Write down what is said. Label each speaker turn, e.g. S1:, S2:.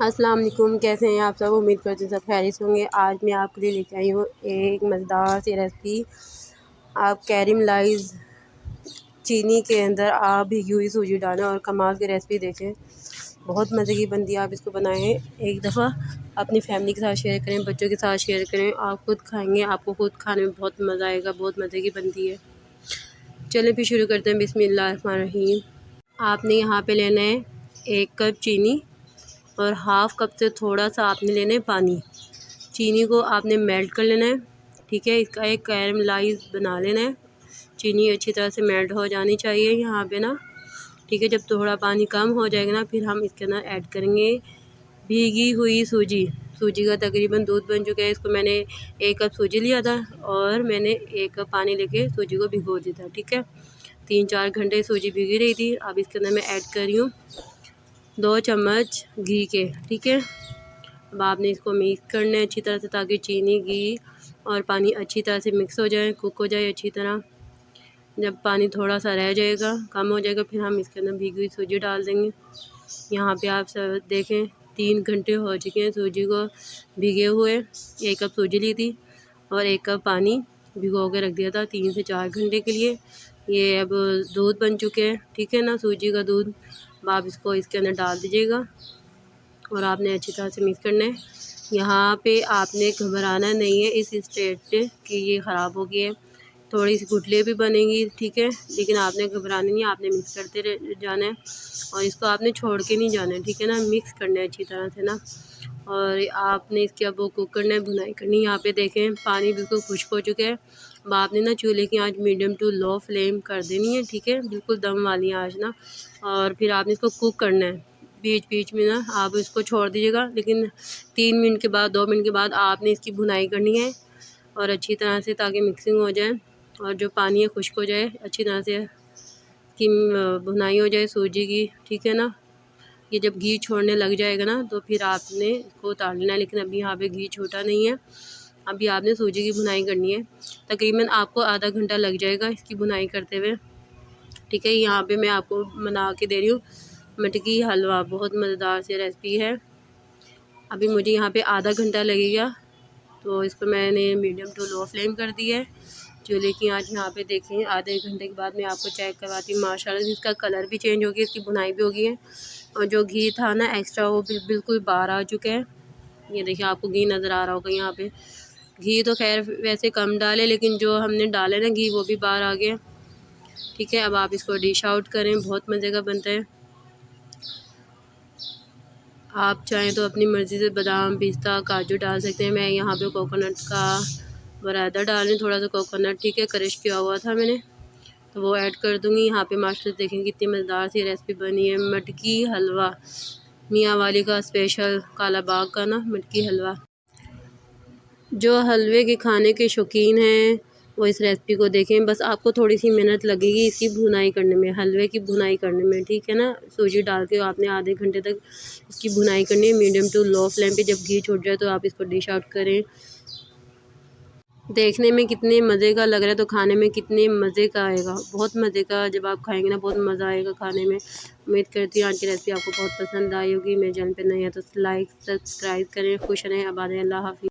S1: अस्सलाम वालेकुम, कैसे हैं आप सब। उम्मीद करती हूँ सब खैरियत होंगे। आज मैं आपके लिए लेके आई हूँ एक मज़ेदार सी रेसिपी। आप कैरमलाइज चीनी के अंदर आप भिगी हुई सूजी डालें और कमाल की रेसिपी देखें। बहुत मज़े की बनती है। आप इसको बनाएं एक दफ़ा, अपनी फैमिली के साथ शेयर करें, बच्चों के साथ शेयर करें। आप खुद खाएंगे, आपको खुद खाने में बहुत मज़ा आएगा। बहुत मज़े की बनती है। चलें फिर शुरू करते हैं। बिस्मिल्लाहिर्रहमानिर्रहीम। आपने यहाँ पे लेना है 1 कप चीनी और हाफ़ कप से थोड़ा सा आपने लेना है पानी। चीनी को आपने मेल्ट कर लेना है, ठीक है। इसका एक कैरमलाइज बना लेना है। चीनी अच्छी तरह से मेल्ट हो जानी चाहिए यहाँ पे ना, ठीक है। जब थोड़ा पानी कम हो जाएगा ना, फिर हम इसके अंदर ऐड करेंगे भीगी हुई सूजी। सूजी का तकरीबन दूध बन चुका है। इसको मैंने 1 कप सूजी लिया था और मैंने 1 कप पानी लेके सूजी को भिगो दिया था, ठीक है। 3-4 घंटे सूजी भीगी रही थी। अब इसके अंदर मैं ऐड कर रही हूँ 2 चम्मच घी के, ठीक है। अब आपने इसको मिक्स करना है अच्छी तरह से, ताकि चीनी, घी और पानी अच्छी तरह से मिक्स हो जाए, कुक हो जाए अच्छी तरह। जब पानी थोड़ा सा रह जाएगा, कम हो जाएगा, फिर हम इसके अंदर भीगी हुई सूजी डाल देंगे। यहाँ पे आप सब देखें 3 घंटे हो चुके हैं सूजी को भीगे हुए। 1 कप सूजी ली थी और 1 कप पानी भिगो के रख दिया था 3 से 4 घंटे के लिए। ये अब दूध बन चुके हैं, ठीक है ना, सूजी का दूध। अब आप इसको इसके अंदर डाल दीजिएगा और आपने अच्छी तरह से मिक्स करना है। यहाँ पे आपने घबराना नहीं है इस स्टेज पे कि ये ख़राब हो गई है। थोड़ी सी गुठलियाँ भी बनेंगी, ठीक है, लेकिन आपने घबराना नहीं है। आपने मिक्स करते जाना है और इसको आपने छोड़ के नहीं जाना है, ठीक है ना। मिक्स करना है अच्छी तरह से ना, और आपने इसके अब वो कुक करना है, भुनाई करनी है। यहाँ पे देखें पानी बिल्कुल खुश्क हो चुका है। अब आपने ना चूल्हे की आंच मीडियम टू लो फ्लेम कर देनी है, ठीक है, बिल्कुल दम वाली आंच ना। और फिर आपने इसको कुक करना है। बीच बीच में ना आप इसको छोड़ दीजिएगा, लेकिन 3 मिनट के बाद, 2 मिनट के बाद आपने इसकी भुनाई करनी है और अच्छी तरह से, ताकि मिक्सिंग हो जाए और जो पानी है खुश्क हो जाए अच्छी तरह से, कि भुनाई हो जाए सूजी की, ठीक है ना। ये जब घी छोड़ने लग जाएगा ना, तो फिर आपने इसको उतार लेना है। लेकिन अभी यहाँ पे घी छूटा नहीं है। अभी आपने सूजी की भुनाई करनी है। तकरीबन आपको आधा घंटा लग जाएगा इसकी भुनाई करते हुए, ठीक है। यहाँ पे मैं आपको बना के दे रही हूँ मटकी हलवा। बहुत मज़ेदार सी रेसिपी है। अभी मुझे यहाँ पे आधा घंटा लगेगा, तो इसको मैंने मीडियम टू लो फ्लेम कर दी है चूल्हे की आंच। यहाँ पे देखें आधे घंटे के बाद मैं आपको चेक करवाती हूँ। माशाल्लाह इसका कलर भी चेंज हो गया, इसकी भुनाई भी हो गई है और जो घी था ना एक्स्ट्रा, वो बिल्कुल बाहर आ चुका है। ये देखिए आपको घी नज़र आ रहा होगा यहाँ पे। घी तो खैर वैसे कम डाले, लेकिन जो हमने डाले ना घी, वो भी बाहर आ गया, ठीक है। अब आप इसको डिश आउट करें, बहुत मज़े का बनता है। आप चाहें तो अपनी मर्ज़ी से बादाम, पिस्ता, काजू डाल सकते हैं। मैं यहाँ पे कोकोनट का बुरादा डाल रही हूँ, थोड़ा सा कोकोनट, ठीक है, क्रश किया हुआ था मैंने, तो वो ऐड कर दूँगी। यहाँ पे माशाल्लाह देखें कितनी मज़ेदार सी रेसिपी बनी है। मटकी हलवा, मियाँ वाली का स्पेशल, काला बाग का ना मटकी हलवा। जो हलवे के खाने के शौकीन हैं वो इस रेसिपी को देखें। बस आपको थोड़ी सी मेहनत लगेगी इसकी भुनाई करने में, हलवे की भुनाई करने में, ठीक है ना। सूजी डाल के आपने आधे घंटे तक इसकी भुनाई करनी है मीडियम टू लो फ्लेम पे। जब घी छूट जाए तो आप इसको डिश आउट करें। देखने में कितने मज़े का लग रहा है, तो खाने में कितने मज़े का आएगा। बहुत मज़े का, जब आप खाएंगे ना बहुत मज़ा आएगा खाने में। उम्मीद करती हूँ आज की रेसिपी आपको बहुत पसंद आई होगी। मेरे चैनल पे नए हैं तो लाइक सब्सक्राइब करें। खुश रहें, आबाद रहें। अल्लाह हाफ़िज़।